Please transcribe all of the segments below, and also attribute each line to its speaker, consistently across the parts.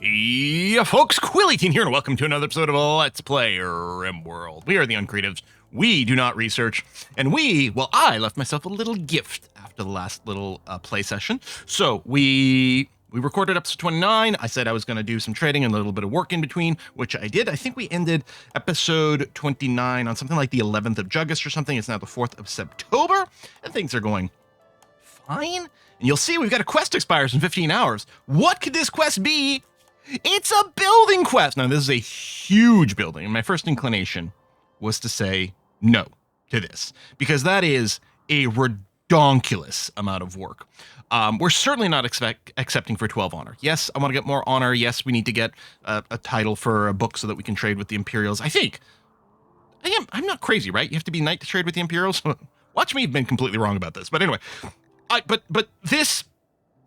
Speaker 1: Yeah, folks, Quilly18 here, and welcome to another episode of Let's Play RimWorld. We are the Uncreatives. We do not research, and I left myself a little gift after the last little play session. So we recorded episode 29. I said I was going to do some trading and a little bit of work in between, which I did. I think we ended episode 29 on something like the 11th of August or something. It's now the 4th of September, and things are going fine. And you'll see we've got a quest expires in 15 hours. What could this quest be? It's a building quest. Now, this is a huge building, and my first inclination was to say no to this, because that is a redonkulous amount of work. We're certainly not accepting for 12 honor. Yes, I want to get more honor. Yes, we need to get a title for a book so that we can trade with the Imperials. I think. I'm not crazy, right? You have to be knight to trade with the Imperials? Watch me have been completely wrong about this. But anyway, but this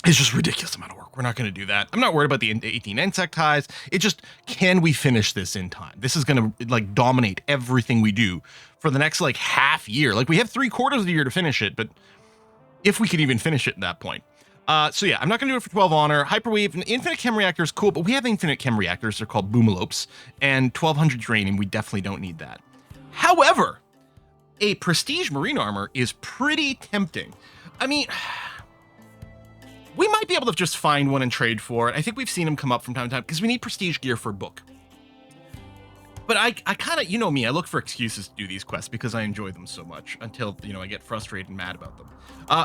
Speaker 1: is just ridiculous amount of work. We're not going to do that. I'm not worried about the 18 insect highs. It just, can we finish this in time? This is going to like dominate everything we do for the next like half year. Like we have 3/4 of the year to finish it, but if we could even finish it at that point. So yeah, I'm not going to do it for 12 honor. Hyperwave and infinite chem reactor is cool, but we have infinite chem reactors. They're called boomalopes, and 1200 uranium. We definitely don't need that. However, a prestige marine armor is pretty tempting. I mean, we might be able to just find one and trade for it. I think we've seen them come up from time to time because we need prestige gear for a book. But I kind of, you know me, I look for excuses to do these quests because I enjoy them so much until, I get frustrated and mad about them.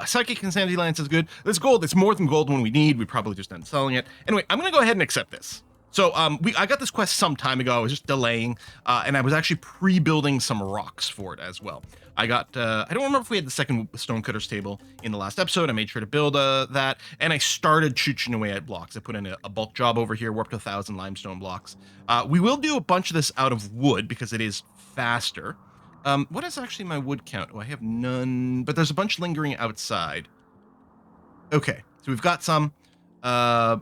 Speaker 1: Psychic Insanity Lance is good. This gold, it's more than gold when we need. We probably just end selling it. Anyway, I'm going to go ahead and accept this. So I got this quest some time ago. I was just delaying, and I was actually pre-building some rocks for it as well. I got, I don't remember if we had the second Stonecutter's table in the last episode. I made sure to build that, and I started chooching away at blocks. I put in a bulk job over here. We're up to 1,000 limestone blocks. We will do a bunch of this out of wood because it is faster. What is actually my wood count? Oh, I have none, but there's a bunch lingering outside. Okay, so we've got some. What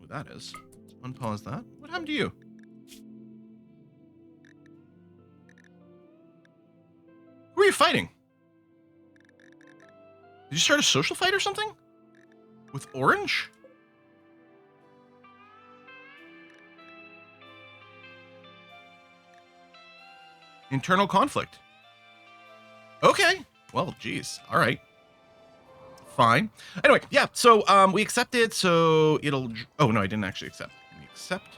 Speaker 1: that is. Let's unpause that. What happened to you? Who are you fighting? Did you start a social fight or something? With Orange? Internal conflict. Okay. Well, geez. All right. Fine. Anyway, yeah, so we accepted, so it'll... Oh, no, I didn't actually accept. Can we accept?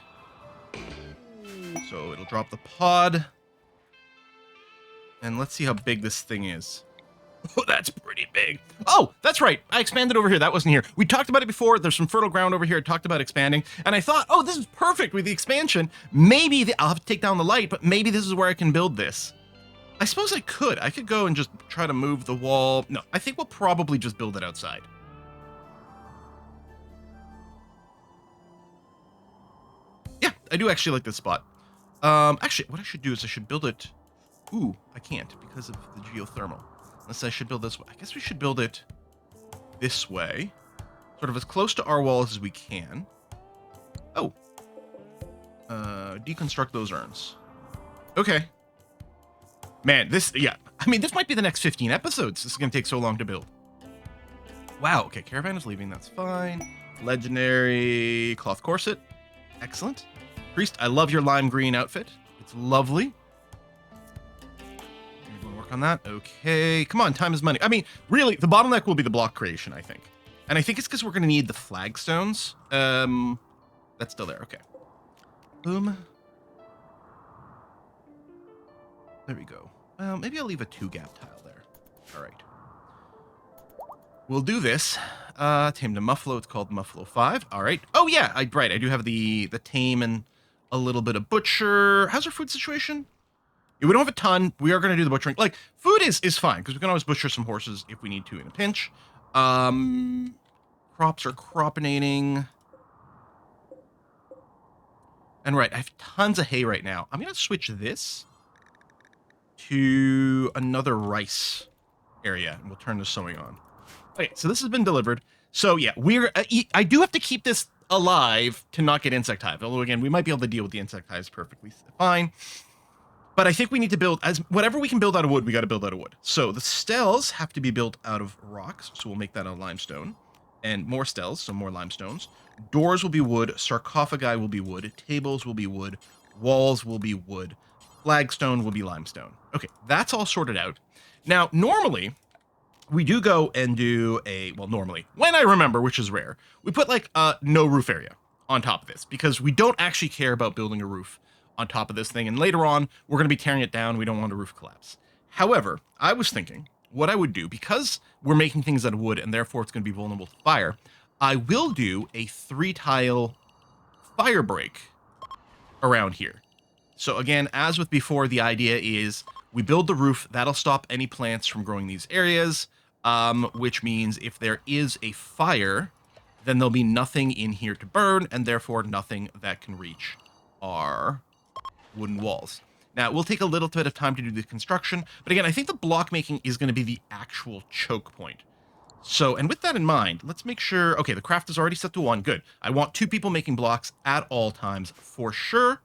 Speaker 1: So it'll drop the pod. And let's see how big this thing is. Oh, that's pretty big. Oh, that's right. I expanded over here. That wasn't here. We talked about it before. There's some fertile ground over here. I talked about expanding. And I thought, oh, this is perfect with the expansion. Maybe I'll have to take down the light, but maybe this is where I can build this. I suppose I could. I could go and just try to move the wall. No, I think we'll probably just build it outside. Yeah, I do actually like this spot. Actually, what I should do is I should build it... Ooh, I can't because of the geothermal. Unless I should build this way. I guess we should build it this way. Sort of as close to our walls as we can. Oh. Deconstruct those urns. Okay. Man, this might be the next 15 episodes. This is going to take so long to build. Wow, okay, caravan is leaving. That's fine. Legendary cloth corset. Excellent. Priest, I love your lime green outfit. It's lovely. On that. Okay, come on, time is money. I mean, really, the bottleneck will be the block creation, I think. And I think it's because we're going to need the flagstones. That's still there. Okay. Boom. There we go. Well, maybe I'll leave a 2-gap tile there. All right. We'll do this. Tamed a Muffalo. It's called Muffalo 5. All right. Oh, yeah, I do have the tame and a little bit of butcher. How's our food situation? We don't have a ton. We are going to do the butchering. Like, food is fine, because we can always butcher some horses if we need to in a pinch. Crops are cropinating. And right, I have tons of hay right now. I'm going to switch this to another rice area, and we'll turn the sowing on. Okay, so this has been delivered. So, yeah, I do have to keep this alive to not get insect hive. Although, again, we might be able to deal with the insect hives perfectly fine. But I think we need to build, whatever we can build out of wood, we got to build out of wood. So the stels have to be built out of rocks. So we'll make that a limestone. and more stels, so more limestones. Doors will be wood, sarcophagi will be wood, tables will be wood, walls will be wood, flagstone will be limestone. Okay, that's all sorted out. Now, normally, we do go and do normally, when I remember, which is rare, we put like no roof area on top of this because we don't actually care about building a roof on top of this thing. And later on, we're going to be tearing it down. We don't want a roof collapse. However, I was thinking what I would do, because we're making things out of wood and therefore it's going to be vulnerable to fire, I will do a 3-tile fire break around here. So again, as with before, the idea is we build the roof. That'll stop any plants from growing these areas, which means if there is a fire, then there'll be nothing in here to burn, and therefore nothing that can reach our wooden walls. Now, it will take a little bit of time to do the construction, but again, I think the block making is going to be the actual choke point. So, and with that in mind, let's make sure, okay, the craft is already set to 1, good. I want 2 people making blocks at all times for sure.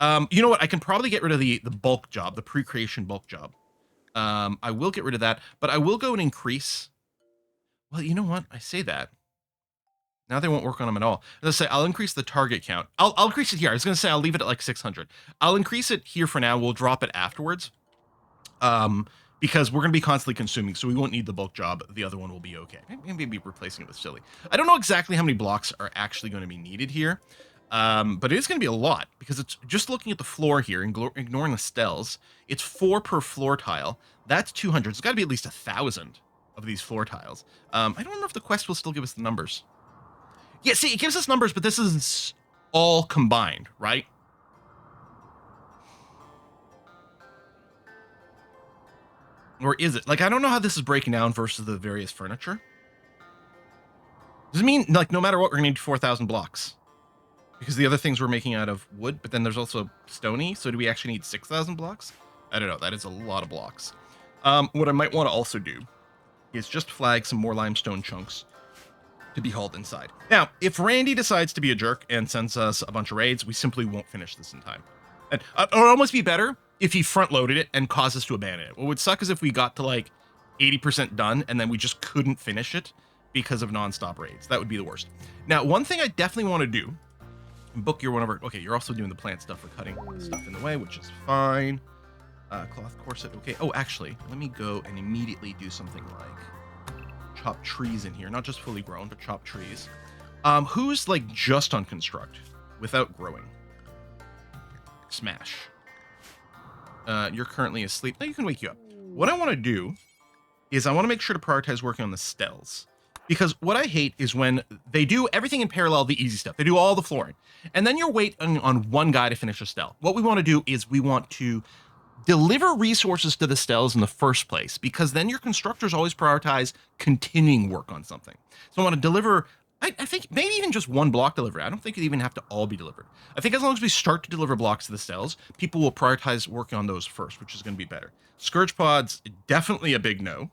Speaker 1: You know what, I can probably get rid of the bulk job, the pre-creation bulk job. I will get rid of that, but I will go and increase, well, you know what, I say that. Now they won't work on them at all. Let's say I'll increase the target count. I'll increase it here. I was going to say I'll leave it at like 600. I'll increase it here for now. We'll drop it afterwards. Because we're going to be constantly consuming, so we won't need the bulk job. The other one will be okay. Maybe replacing it with silly. I don't know exactly how many blocks are actually going to be needed here. But it is going to be a lot because it's just looking at the floor here and ignoring the stels. It's 4 per floor tile. That's 200. It's got to be at least 1,000 of these floor tiles. I don't remember if the quest will still give us the numbers. Yeah, see, it gives us numbers, but this is all combined, right? Or is it? Like, I don't know how this is breaking down versus the various furniture. Does it mean, like, no matter what, we're going to need 4,000 blocks? Because the other things we're making out of wood, but then there's also stony, so do we actually need 6,000 blocks? I don't know, that is a lot of blocks. What I might want to also do is just flag some more limestone chunks to be hauled inside. Now, if Randy decides to be a jerk and sends us a bunch of raids, we simply won't finish this in time. And it would almost be better if he front-loaded it and caused us to abandon it. What would suck is if we got to like 80% done and then we just couldn't finish it because of non-stop raids. That would be the worst. Now, one thing I definitely want to do, Book, you're one of our, okay, you're also doing the plant stuff for cutting stuff in the way, which is fine. Cloth corset, okay. Oh, actually, let me go and immediately do something like chop trees in here. Not just fully grown, but chop trees. Who's like just on construct without growing? Smash. You're currently asleep. No, you can wake you up. What I want to do is I want to make sure to prioritize working on the stels. Because what I hate is when they do everything in parallel, the easy stuff. They do all the flooring. And then you're waiting on one guy to finish a stel. What we want to do is we want to deliver resources to the stels in the first place, because then your constructors always prioritize continuing work on something. So I want to deliver, I think maybe even just 1 block delivery. I don't think it even have to all be delivered. I think as long as we start to deliver blocks to the stels, people will prioritize working on those first, which is going to be better. Scourge pods, definitely a big no.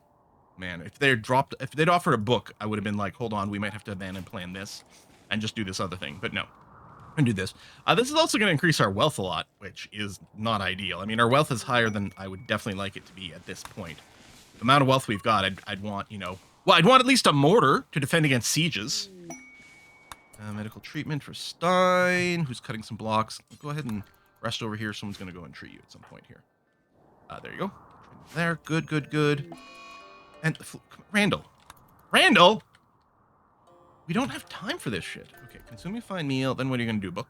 Speaker 1: Man, if they'd offered a book, I would have been like, hold on, we might have to abandon plan this and just do this other thing. But no, and do this. This is also going to increase our wealth a lot, which is not ideal. I mean, our wealth is higher than I would definitely like it to be at this point. The amount of wealth we've got, I'd want, you know, well, I'd want at least a mortar to defend against sieges. Medical treatment for Stein, who's cutting some blocks. Go ahead and rest over here. Someone's going to go and treat you at some point here. There you go. There, good, good, good. And Randall, we don't have time for this shit. Okay, consuming fine meal. Then what are you going to do, Book?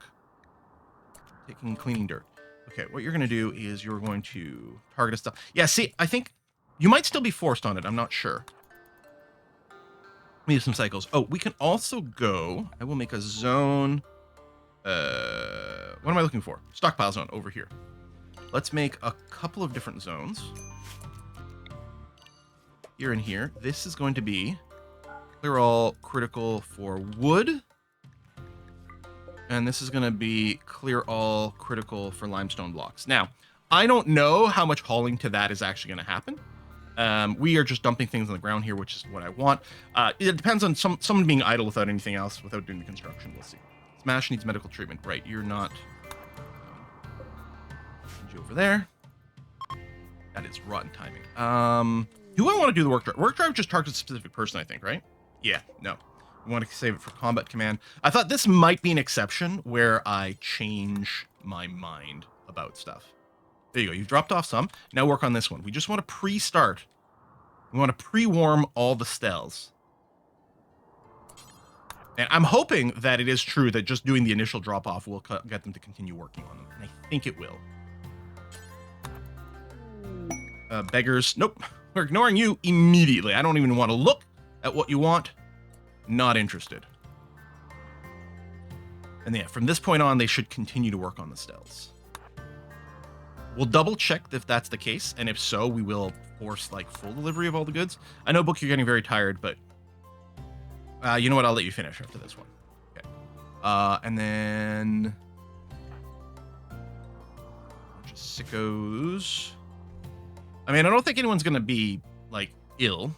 Speaker 1: Taking cleaning dirt. Okay, what you're going to do is you're going to target a stuff. Yeah, see, I think you might still be forced on it. I'm not sure. We have some cycles. Oh, we can also go. I will make a zone. What am I looking for? Stockpile zone over here. Let's make a couple of different zones. Here and here. This is going to be clear all critical for wood. And this is going to be clear all critical for limestone blocks. Now, I don't know how much hauling to that is actually going to happen. We are just dumping things on the ground here, which is what I want. It depends on someone being idle without anything else, without doing the construction. We'll see. Smash needs medical treatment. Right, you're not. Send you over there. That is rotten timing. Do I want to do the work drive? Work drive just targets a specific person, I think, right? Yeah, no. We want to save it for combat command. I thought this might be an exception where I change my mind about stuff. There you go. You've dropped off some. Now work on this one. We just want to pre-start. We want to pre-warm all the stells. And I'm hoping that it is true that just doing the initial drop-off will get them to continue working on them. And I think it will. Beggars. Nope. We're ignoring you immediately. I don't even want to look at what you want. Not interested. And yeah, from this point on, they should continue to work on the stells. We'll double check if that's the case, and if so, we will force like full delivery of all the goods. I know, Book, you're getting very tired, but you know what? I'll let you finish after this one. Okay. And then bunch of sickos. I mean, I don't think anyone's gonna be like ill.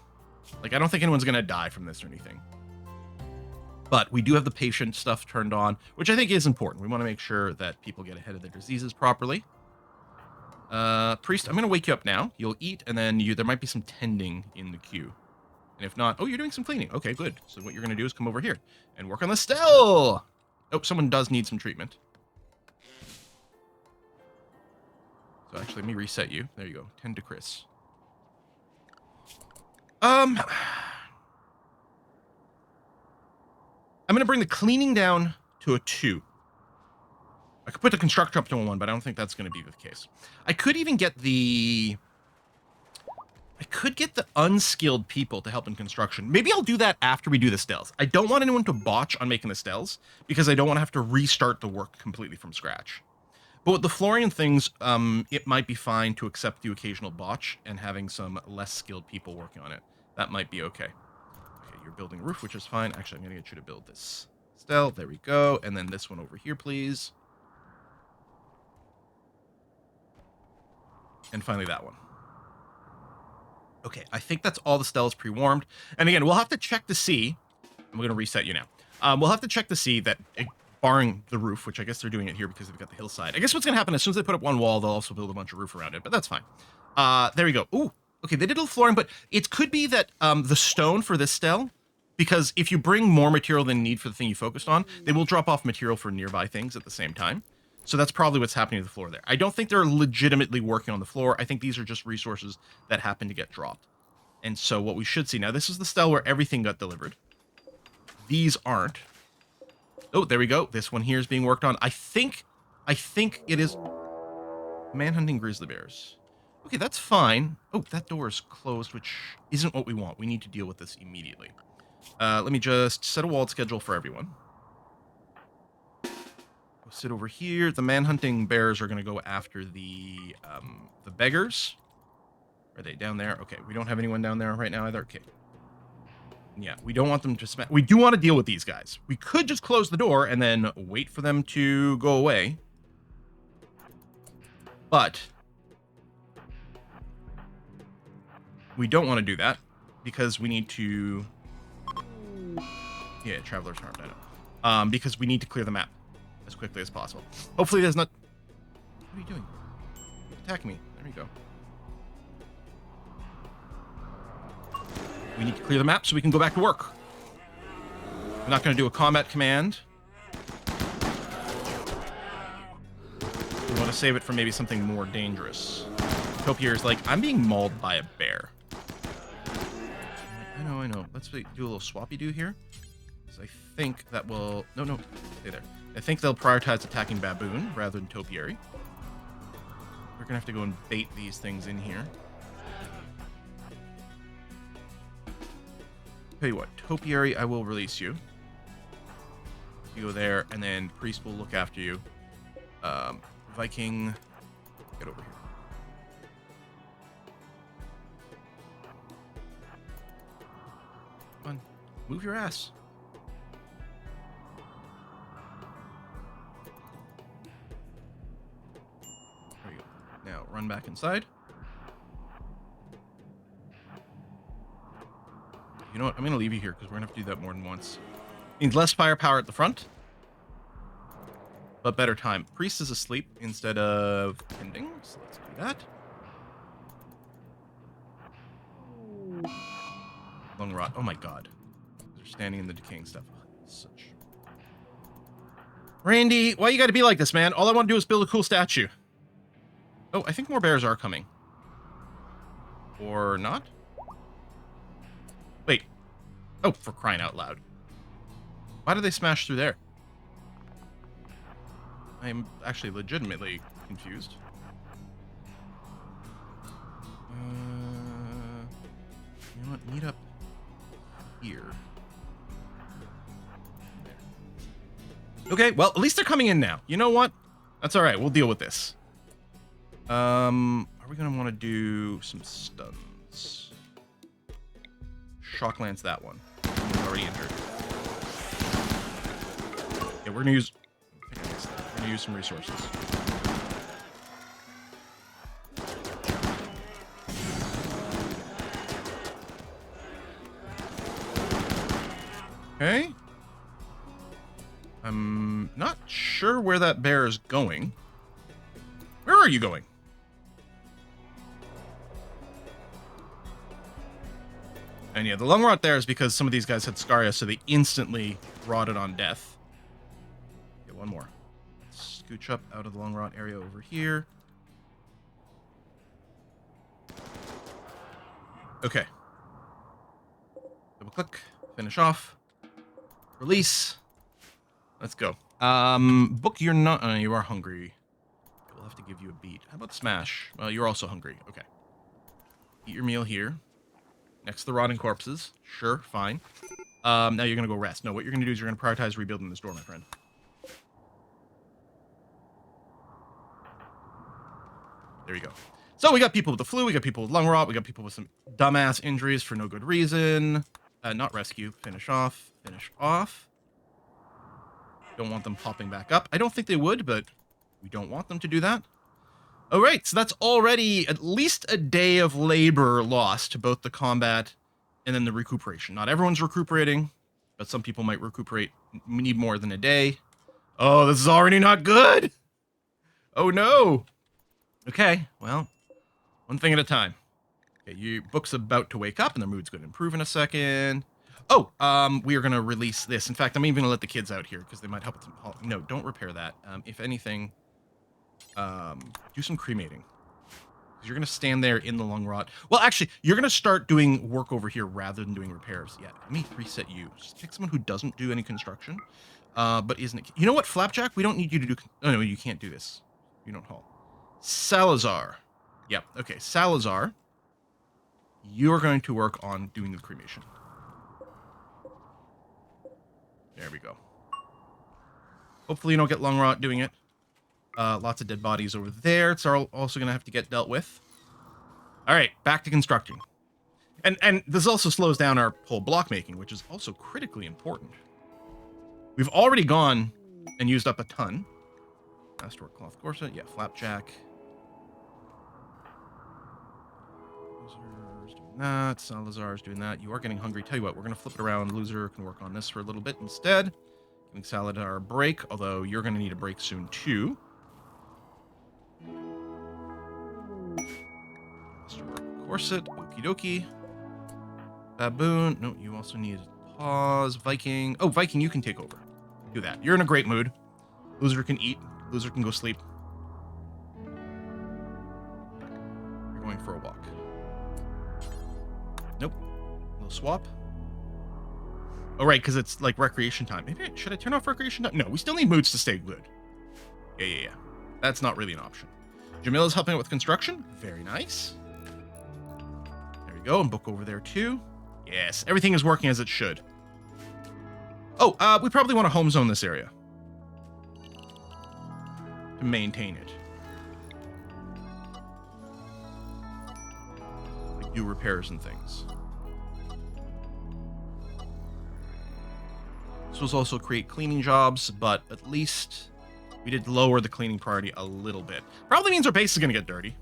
Speaker 1: Like, I don't think anyone's gonna die from this or anything. But we do have the patient stuff turned on, which I think is important. We want to make sure that people get ahead of their diseases properly. Priest, I'm going to wake you up now. You'll eat, and then there might be some tending in the queue. And if not, oh, you're doing some cleaning. Okay, good. So what you're going to do is come over here and work on the stell. Oh, someone does need some treatment. So actually, let me reset you. There you go. Tend to Chris. I'm going to bring the cleaning down to a 2. I could put the constructor up to a 1, but I don't think that's going to be the case. I could even get the unskilled people to help in construction. Maybe I'll do that after we do the stells. I don't want anyone to botch on making the stells because I don't want to have to restart the work completely from scratch. But with the flooring and things, it might be fine to accept the occasional botch and having some less skilled people working on it. That might be okay. You're building a roof, which is fine. Actually, I'm going to get you to build this stell. There we go. And then this one over here, please. And finally, that one. Okay, I think that's all the stells pre-warmed. And again, we'll have to check to see. I'm going to reset you now. We'll have to check to see that, barring the roof, which I guess they're doing it here because they've got the hillside. I guess what's going to happen, as soon as they put up one wall, they'll also build a bunch of roof around it. But that's fine. There we go. Ooh. Okay, they did a little flooring, but it could be that the stone for this stell, because if you bring more material than you need for the thing you focused on, they will drop off material for nearby things at the same time. So that's probably what's happening to the floor there. I don't think they're legitimately working on the floor. I think these are just resources that happen to get dropped. And so what we should see, now this is the stell where everything got delivered. These aren't. Oh, there we go. This one here is being worked on. I think it is manhunting grizzly bears. Okay, that's fine. Oh, that door is closed, which isn't what we want. We need to deal with this immediately. Let me just set a walled schedule for everyone. We'll sit over here. The manhunting bears are going to go after the beggars. Are they down there? Okay, we don't have anyone down there right now either. Okay. Yeah, we don't want them to we do want to deal with these guys. We could just close the door and then wait for them to go away. But we don't want to do that because we need to... Yeah, travelers aren't, I know. Because we need to clear the map as quickly as possible. Hopefully there's not... What are you doing? You're attacking me. There we go. We need to clear the map so we can go back to work. I'm not going to do a combat command. We want to save it for maybe something more dangerous. Topier's like, I'm being mauled by a bear. I know. Let's do a little swappy-do here. So I think that will... No, stay there. I think they'll prioritize attacking baboon rather than topiary. We're going to have to go and bait these things in here. Tell you what, topiary, I will release you. You go there, and then priest will look after you. Viking, get over here. Come on, move your ass. There you go. Now run back inside. You know what? I'm going to leave you here because we're going to have to do that more than once. Means less firepower at the front, but better time. Priest is asleep instead of tending, so let's do that. Long rot. Oh my god. they're standing in the decaying stuff. Such. Randy, why you gotta be like this, man? All I want to do is build a cool statue. Oh, I think more bears are coming. Or not? Wait. Oh, for crying out loud. Why did they smash through there? I'm actually legitimately confused. You know what? Meet up here. There. Okay, well, at least they're coming in now. You know what? That's all right. We'll deal with this. Are we going to want to do some stuns? Shock lance that one. He's already injured. Yeah, we're going to use... We're going to use some resources. Okay. I'm not sure where that bear is going. Where are you going? And yeah, the lung rot there is because some of these guys had scaria, so they instantly rotted on death. Get one more. Scooch up out of the lung rot area over here. Okay. Double click. Finish off. Release. Let's go. Book, you're not... you are hungry. We'll have to give you a beat. How about smash? Well, you're also hungry. Okay. Eat your meal here. Next to the rotting corpses. Sure, fine. Now you're going to go rest. No, what you're going to do is you're going to prioritize rebuilding this door, my friend. There you go. So we got people with the flu. We got people with lung rot. We got people with some dumbass injuries for no good reason. Not rescue. Finish off. Finish off. Don't want them popping back up. I don't think they would, but we don't want them to do that. All right, so that's already at least a day of labor lost to both the combat and then the recuperation. Not everyone's recuperating, but some people might recuperate, need more than a day. Oh, this is already not good. Oh, no. Okay, well, one thing at a time. Okay, your book's about to wake up, and their mood's going to improve in a second. Oh, we are going to release this. In fact, I'm even going to let the kids out here because they might help with some... No, don't repair that. If anything... do some cremating. Because you're going to stand there in the lung rot. Well, actually, you're going to start doing work over here rather than doing repairs. Yeah, let me reset you. Just pick someone who doesn't do any construction. But isn't it... You know what, Flapjack? We don't need you to do... Oh, no, you can't do this. You don't haul. Salazar. Yep, okay. Salazar. You're going to work on doing the cremation. There we go. Hopefully you don't get lung rot doing it. Lots of dead bodies over there. It's also going to have to get dealt with. All right, back to constructing. And this also slows down our whole block making, which is also critically important. We've already gone and used up a ton. Masterwork cloth corset. Yeah, flapjack. Loser's doing that. Salazar's doing that. You are getting hungry. Tell you what, we're going to flip it around. Loser can work on this for a little bit instead. Giving Salazar a break, although you're going to need a break soon too. Masterwork corset. Okie dokie. Baboon. No, you also need a pause. Viking. Oh, Viking, you can take over. Do that. You're in a great mood. Loser can eat. Loser can go sleep. You're going for a walk. Nope. Little swap. Oh, right, because it's like recreation time. Maybe should I turn off recreation time? No, we still need moods to stay good. Yeah. That's not really an option. Jamila's helping out with construction. Very nice. There we go. And book over there too. Yes, everything is working as it should. Oh, we probably want to home zone this area to maintain it. Like do repairs and things. This was also create cleaning jobs, but at least we did lower the cleaning priority a little bit. Probably means our base is going to get dirty.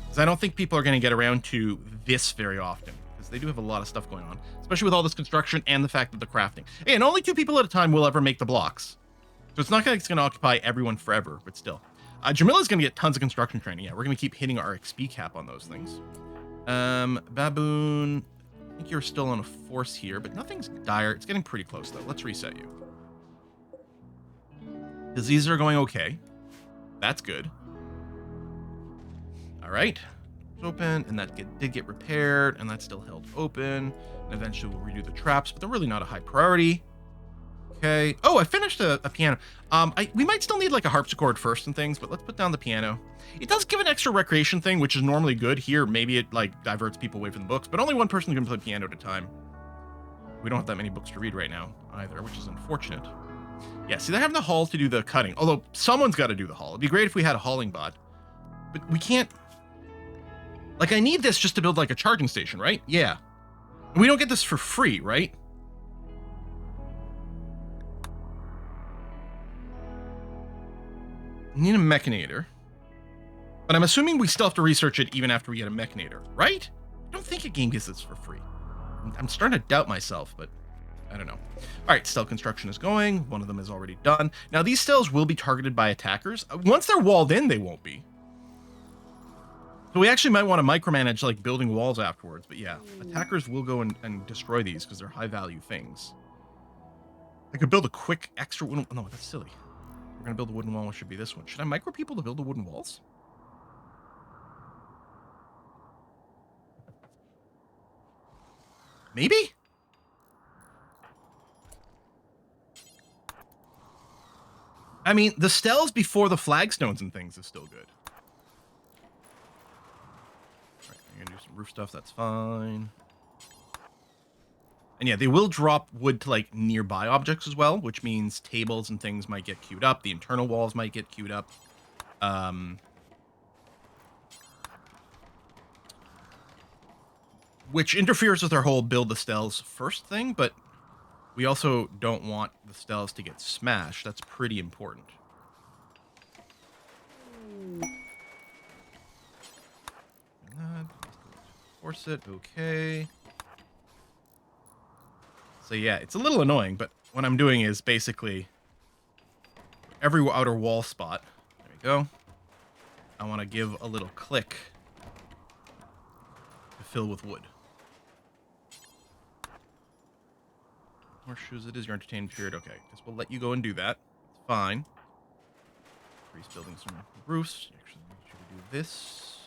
Speaker 1: Because I don't think people are going to get around to this very often. Because they do have a lot of stuff going on. Especially with all this construction and the fact that the crafting. And only 2 people at a time will ever make the blocks. So it's not like it's going to occupy everyone forever, but still. Jamila's going to get tons of construction training. Yeah, we're going to keep hitting our XP cap on those things. Baboon. I think you're still on a force here, but nothing's dire. It's getting pretty close, though. Let's reset you. Because these are going okay. That's good. All right. It's open, and that did get repaired, and that's still held open. And eventually we'll redo the traps, but they're really not a high priority. Okay. Oh, I finished a piano. We might still need like a harpsichord first and things, but let's put down the piano. It does give an extra recreation thing, which is normally good. Here, maybe it like diverts people away from the books, but only one person can play piano at a time. We don't have that many books to read right now either, which is unfortunate. Yeah, see, they're having the haul to do the cutting. Although someone's got to do the haul. It'd be great if we had a hauling bot, but we can't. Like, I need this just to build like a charging station, right? Yeah. And we don't get this for free, right? I need a mechanator. But I'm assuming we still have to research it even after we get a mechanator, right? I don't think a game gets this for free. I'm starting to doubt myself, but I don't know. All right, cell construction is going. One of them is already done. Now, these cells will be targeted by attackers. Once they're walled in, they won't be. So we actually might want to micromanage like building walls afterwards. But yeah, attackers will go and destroy these because they're high-value things. I could build a quick extra... No, that's silly. We're going to build a wooden wall. It should be this one. Should I micro people to build the wooden walls? Maybe? I mean, the stels before the flagstones and things is still good. All right, I'm going to do some roof stuff. That's fine. And yeah, they will drop wood to like nearby objects as well, which means tables and things might get queued up. The internal walls might get queued up. Which interferes with our whole build the stels first thing, but we also don't want the stels to get smashed. That's pretty important. Force it, okay. So yeah, it's a little annoying, but what I'm doing is basically every outer wall spot, there we go, I want to give a little click to fill with wood. Horseshoes, it is your entertainment period. Okay, guess we'll let you go and do that. It's fine. Breeze building some roofs. Actually, make sure to do this.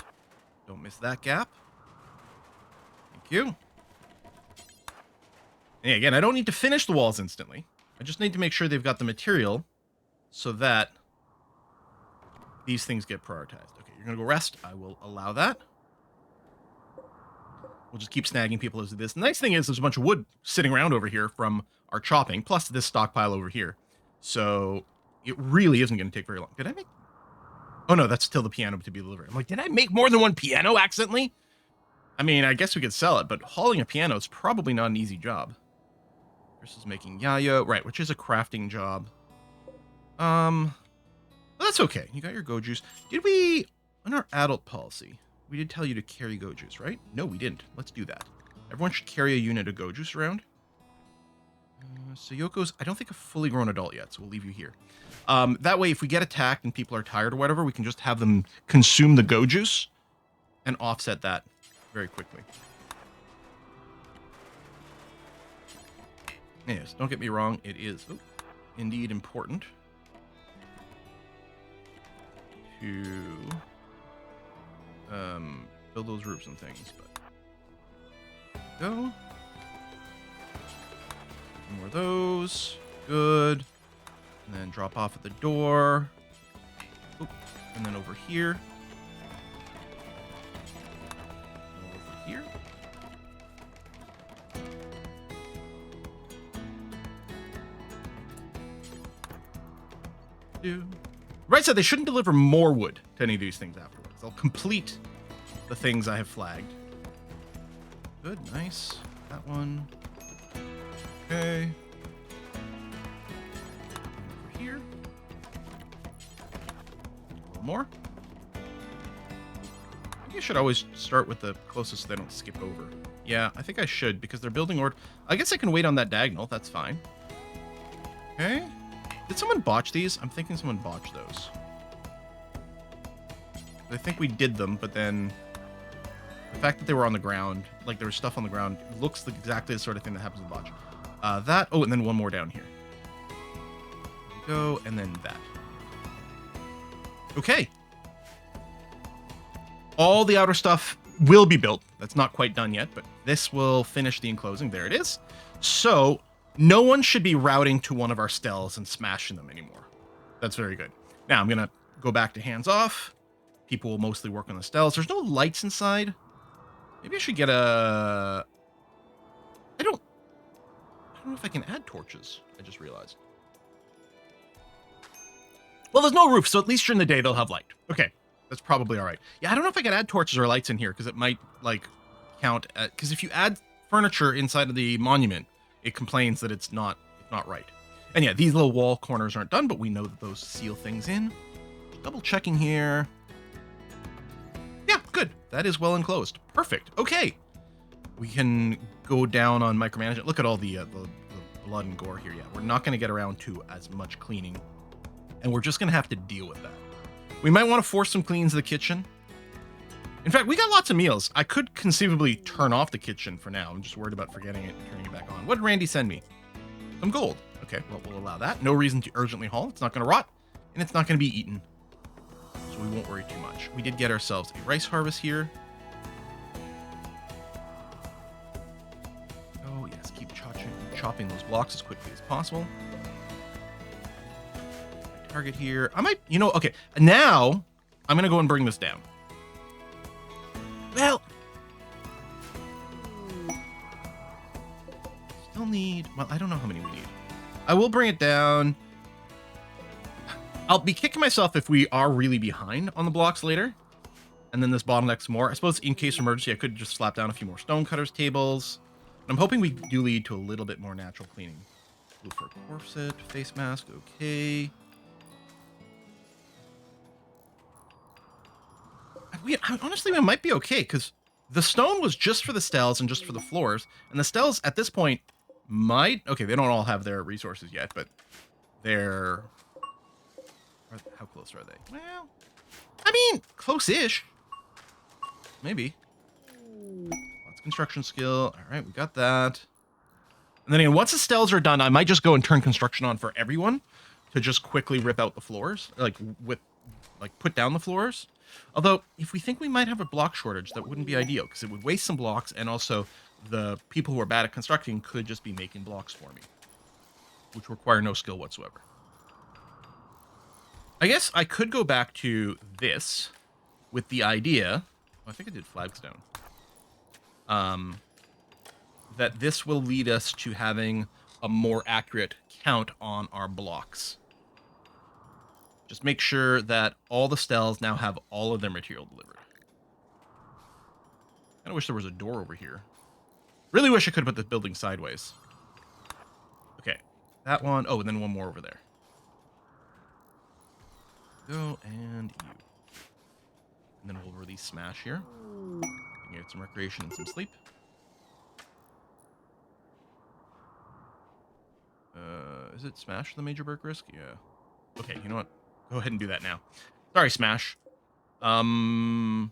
Speaker 1: Don't miss that gap. Thank you. And again, I don't need to finish the walls instantly. I just need to make sure they've got the material so that these things get prioritized. Okay, you're going to go rest. I will allow that. We'll just keep snagging people as do this. The nice thing is there's a bunch of wood sitting around over here from our chopping, plus this stockpile over here. So it really isn't going to take very long. Did I make... Oh, no, that's still the piano to be delivered. I'm like, did I make more than one piano accidentally? I mean, I guess we could sell it, but hauling a piano is probably not an easy job. Chris is making yayo, right, which is a crafting job. Well, that's okay. You got your go juice. Did we, on our adult policy, we did tell you to carry go juice, right? No, we didn't. Let's do that. Everyone should carry a unit of go juice around. So Yoko's, I don't think a fully grown adult yet, so we'll leave you here. That way, if we get attacked and people are tired or whatever, we can just have them consume the go juice and offset that very quickly. Yes, don't get me wrong, it is indeed important to build those roofs and things, but go. More of those. Good. And then drop off at the door. Oop. And then over here. And over here. Right, so they shouldn't deliver more wood to any of these things afterwards. They'll complete the things I have flagged. Good, nice. That one. Okay. Over here. A little more. I think I should always start with the closest so they don't skip over. Yeah, I think I should because they're building order. I guess I can wait on that diagonal. That's fine. Okay. Did someone botch these? I'm thinking someone botched those. I think we did them, but then The fact that they were on the ground, like there was stuff on the ground, looks like exactly the sort of thing that happens in botch. Oh, and then one more down here. There we go, and then that. Okay. All the outer stuff will be built. That's not quite done yet, but this will finish the enclosing. There it is. So no one should be routing to one of our stells and smashing them anymore. That's very good. Now I'm going to go back to hands off. People will mostly work on the stells. There's no lights inside. Maybe I should get a... I don't know if I can add torches. I just realized. Well, there's no roof, so at least during the day they'll have light. Okay, that's probably all right. Yeah, I don't know if I can add torches or lights in here because it might like count. Because if you add furniture inside of the monument, it complains that it's not right. And yeah, these little wall corners aren't done, but we know that those seal things in. Double checking here. Yeah, good. That is well enclosed. Perfect. Okay. We can go down on micromanagement. Look at all the blood and gore here. Yeah, we're not going to get around to as much cleaning. And we're just going to have to deal with that. We might want to force some cleans of the kitchen. In fact, we got lots of meals. I could conceivably turn off the kitchen for now. I'm just worried about forgetting it and turning it back on. What did Randy send me? Some gold. Okay, well, we'll allow that. No reason to urgently haul. It's not going to rot, and it's not going to be eaten. So we won't worry too much. We did get ourselves a rice harvest here. Oh, yes, keep chopping those blocks as quickly as possible. Target here. I might, okay. Now, I'm going to go and bring this down. Well, still need, well, I don't know how many we need. I will bring it down. I'll be kicking myself if we are really behind on the blocks later. And then this bottlenecks more. I suppose in case of emergency, I could just slap down a few more stonecutters tables. I'm hoping we do lead to a little bit more natural cleaning. Go for a corset, face mask, okay. Honestly, we might be okay, because the stone was just for the stells and just for the floors. And the stells, at this point, might... Okay, they don't all have their resources yet, but they're... How close are they? Well, I mean, close-ish. Maybe. Lots of construction skill. All right, we got that. And then again, once the stells are done, I might just go and turn construction on for everyone to just quickly rip out the floors, put down the floors. Although, if we think we might have a block shortage, that wouldn't be ideal, because it would waste some blocks, and also the people who are bad at constructing could just be making blocks for me, which require no skill whatsoever. I guess I could go back to this with the idea... I think I did flagstone. That this will lead us to having a more accurate count on our blocks. Just make sure that all the stells now have all of their material delivered. I kind of wish there was a door over here. Really wish I could have put the building sideways. Okay, that one. Oh, and then one more over there. Go, and you. And then we'll release Smash here. Get some recreation and some sleep. Is it Smash the major burk risk? Yeah. Okay, you know what? Go ahead and do that now. Sorry, Smash. Oh,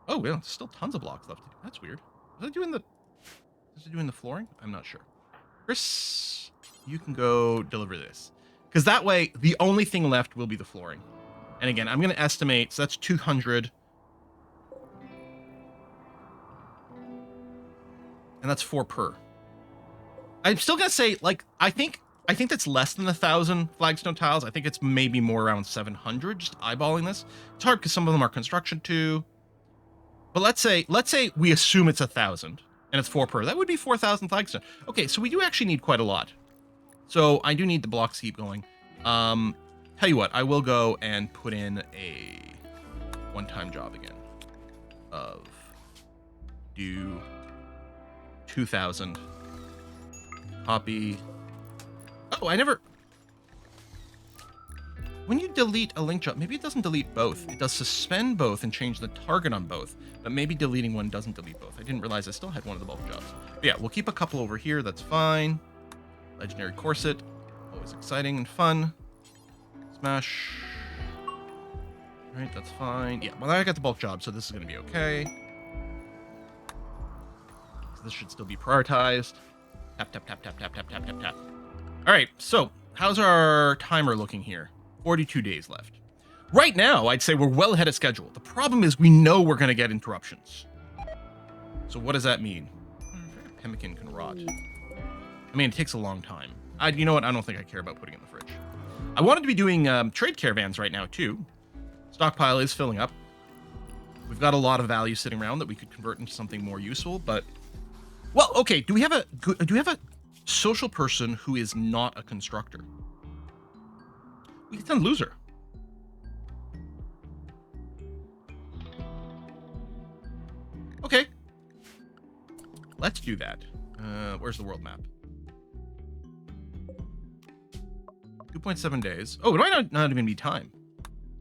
Speaker 1: well, there's still tons of blocks left to do. That's weird. Is it doing the flooring? I'm not sure. Chris, you can go deliver this. Because that way, the only thing left will be the flooring. And again, I'm going to estimate, so that's 200. And that's 4 per. I'm still going to say, I think that's less than 1,000 flagstone tiles. I think it's maybe more around 700, just eyeballing this. It's hard because some of them are construction too. But let's say we assume it's 1,000 and it's 4 per. That would be 4,000 flagstone. Okay, so we do actually need quite a lot. So I do need the blocks to keep going. Tell you what, I will go and put in a one-time job again of do 2,000. Copy. Oh, I never... When you delete a link job, maybe it doesn't delete both. It does suspend both and change the target on both, but maybe deleting one doesn't delete both. I didn't realize I still had one of the bulk jobs. But yeah, we'll keep a couple over here. That's fine. Legendary corset. Always exciting and fun. Smash. All right, that's fine. Yeah, well, I got the bulk job, so this is going to be okay. this should still be prioritized. Tap, tap, tap, tap, tap, tap, tap, tap, tap. All right, so how's our timer looking here? 42 days left. Right now, I'd say we're well ahead of schedule. The problem is we know we're going to get interruptions. So what does that mean? Pemmican can rot. I mean, it takes a long time. You know what? I don't think I care about putting it in the fridge. I wanted to be doing trade caravans right now, too. Stockpile is filling up. We've got a lot of value sitting around that we could convert into something more useful, but... Well, okay, do we have a social person who is not a constructor? We can send Loser. Okay. Let's do that. Where's the world map? 2.7 days. Oh, it might not even be time.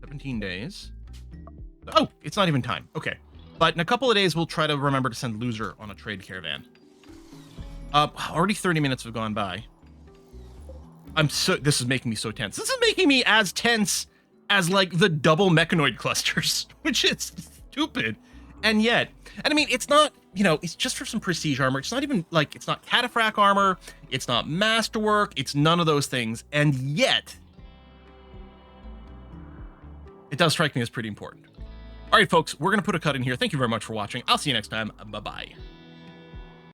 Speaker 1: 17 days. Oh, it's not even time. Okay. But in a couple of days, we'll try to remember to send Loser on a trade caravan. Already 30 minutes have gone by. This is making me so tense. This is making me as tense as, like, the double mechanoid clusters, which is stupid. And yet, I mean, it's not, it's just for some prestige armor. It's not even, like, it's not cataphract armor. It's not masterwork. It's none of those things. And yet, it does strike me as pretty important. All right, folks, we're going to put a cut in here. Thank you very much for watching. I'll see you next time. Bye-bye.